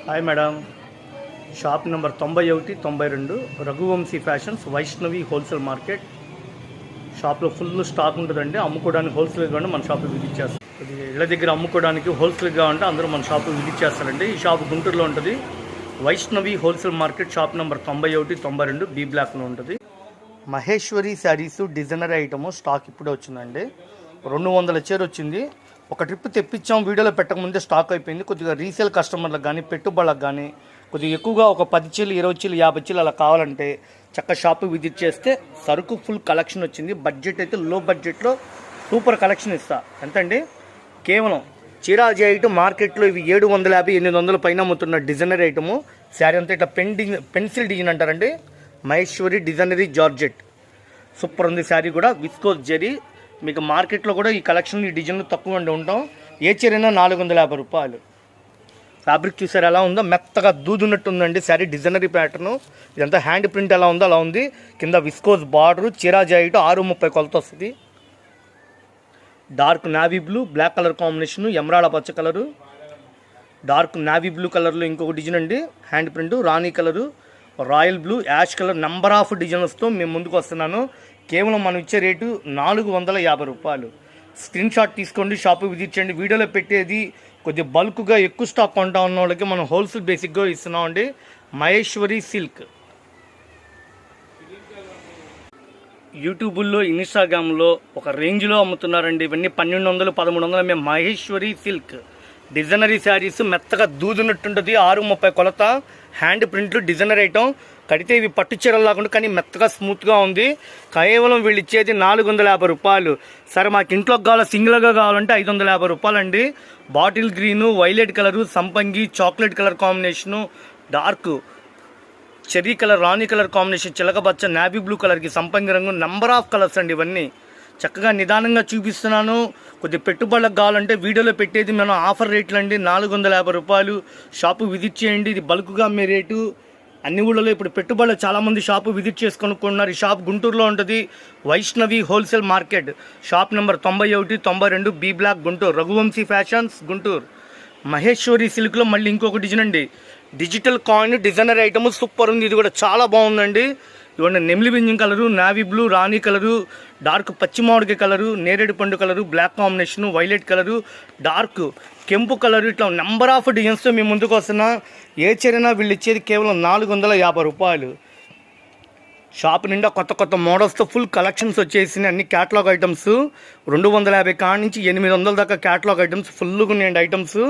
Hi madam, shop number 91 92 Raghuvanshi fashions Vaishnavi wholesale market. షాప్లో full stock ఉంటుందండి. అమ్ముకోవడానికి హోల్సేల్గా ఉంటే మన షాప్లో విజిట్ చేస్తారు. ఇది ఇళ్ళ దగ్గర అమ్ముకోవడానికి హోల్సేల్గా ఉంటే అందరూ మన షాప్లో విజిట్ చేస్తారండి. ఈ షాప్ గుంటూరులో ఉంటుంది. Vaishnavi wholesale market, shop number 91 92 B బ్లాక్లో ఉంటుంది. మహేశ్వరి శారీస్ డిజైనర్ ఐటము స్టాక్ ఇప్పుడే వచ్చిందండి. 200 చీర వచ్చింది. ఒక ట్రిప్ తెప్పించాం, వీడియోలో పెట్టకముందే స్టాక్ అయిపోయింది. కొద్దిగా రీసేల్ కస్టమర్లకు కానీ పెట్టుబడులకు కానీ కొద్దిగా ఎక్కువగా ఒక 10 చీరలు 20 చీరలు 50 చీరలు అలా కావాలంటే చక్క షాప్ విజిట్ చేస్తే సరుకు ఫుల్ కలెక్షన్ వచ్చింది. బడ్జెట్ అయితే లో బడ్జెట్లో సూపర్ కలెక్షన్ ఇస్తా. ఎంతండి, కేవలం చీరాజీ ఐటమ్ మార్కెట్లో ఇవి 750 800 పైన అమ్ముతున్న డిజైనర్ ఐటము. శారీ అంతా ఇట్లా పెన్సిల్ డిజైన్ అంటారండి. మహేశ్వరి డిజైనరీ జార్జెట్ సూపర్ ఉంది. శారీ కూడా విస్కోస్ జరీ. మీకు మార్కెట్లో కూడా ఈ కలెక్షన్ ఈ డిజైన్లు తక్కువ ఉంటాం. ఏ చీరైనా 450 రూపాయలు. ఫ్యాబ్రిక్ చూసారు ఎలా ఉందో, మెత్తగా దూదున్నట్టు ఉందండి శారీ. డిజైనరీ ప్యాటర్ను ఇదంతా హ్యాండ్ ప్రింట్ ఎలా ఉందో అలా ఉంది. కింద విస్కోస్ బార్డరు, చీరాజీ ఐటమ్ 630 కొలత వస్తుంది. Dark navy blue black colour combination, emerald పచ్చ కలరు, డార్క్ నావీ బ్లూ కలర్లో ఇంకొక డిజైన్ అండి. హ్యాండ్ ప్రింట్ రాణి colour, royal blue, ash colour, number of డిజైన్స్తో మేము ముందుకు వస్తున్నాను. కేవలం మనం ఇచ్చే రేటు 450 రూపాయలు. స్క్రీన్ షాట్ తీసుకోండి, షాపు విజిట్ చేయండి. వీడియోలో పెట్టేది కొద్దిగా బల్క్గా ఎక్కువ స్టాక్ కొంటా ఉన్న వాళ్ళకి మనం హోల్సేల్ బేసిక్గా ఇస్తున్నామండి. మహేశ్వరి సిల్క్ యూట్యూబ్లో ఇన్స్టాగ్రామ్లో ఒక రేంజ్లో అమ్ముతున్నారండి. ఇవన్నీ 1200 1300. మేము మహేశ్వరి సిల్క్ డిజైనరీ శారీస్ మెత్తగా దూదున్నట్టుంటుంది. 630 కొలత, హ్యాండ్ ప్రింట్లు, డిజైనర్ ఐటమ్. కడితే ఇవి పట్టు చీరలు లాకుండా కానీ మెత్తగా స్మూత్గా ఉంది. కేవలం వీళ్ళు ఇచ్చేది 450 రూపాయలు. సరే మాకు ఇంట్లోకి కావాలి సింగిల్గా కావాలంటే 550 రూపాయలు అండి. బాటిల్ గ్రీను, వైలెట్ కలరు, సంపంగి, chocolate colour combination, dark cherry colour, రాణి కలర్ కాంబినేషన్, చిలకబచ్చ, నావీ బ్లూ కలర్కి సంపంగి రంగు, నెంబర్ ఆఫ్ కలర్స్ అండి. ఇవన్నీ చక్కగా నిదానంగా చూపిస్తున్నాను. కొద్దిగా పెట్టుబడులకు కావాలంటే వీడియోలో పెట్టేది మనం ఆఫర్ రేట్లు అండి. 450 రూపాయలు. షాపు విజిట్ చేయండి. ఇది బల్క్గా అమ్మే రేటు. అన్ని ఊళ్ళలో ఇప్పుడు పెట్టుబడులు చాలామంది షాపు విజిట్ చేసి కొనుక్కున్నారు. ఈ షాప్ గుంటూరులో ఉంటుంది. Vaishnavi wholesale market, shop number 91 92 B block Guntur. Raghuvamshi fashions Guntur. Maheshwari సిల్క్లో మళ్ళీ ఇంకొక డిజైన్ అండి. Digital coin designer item super ఉంది. ఇది కూడా చాలా బాగుందండి. ఇవన్నీ నెమిలి బింజింగ్ కలరు, నావీ బ్లూ, రాణి కలరు, డార్క్ పచ్చిమామిడికాయ కలరు, నేరేడు పండు colour, black combination, violet colour, dark కెంపు కలరు, ఇట్లా నెంబర్ ఆఫ్ డిజైన్స్తో మేము ముందుకు వస్తున్నా. ఏ చీరైనా వీళ్ళు ఇచ్చేది కేవలం 450 రూపాయలు. షాప్ నిండా కొత్త కొత్త మోడల్స్తో ఫుల్ కలెక్షన్స్ వచ్చేసినాయి. అన్ని క్యాటలాగ్ ఐటమ్స్ 250 కాడి నుంచి 800 దాకా క్యాటలాగ్ ఐటమ్స్ ఫుల్గా ఉన్నాయండి ఐటమ్స్.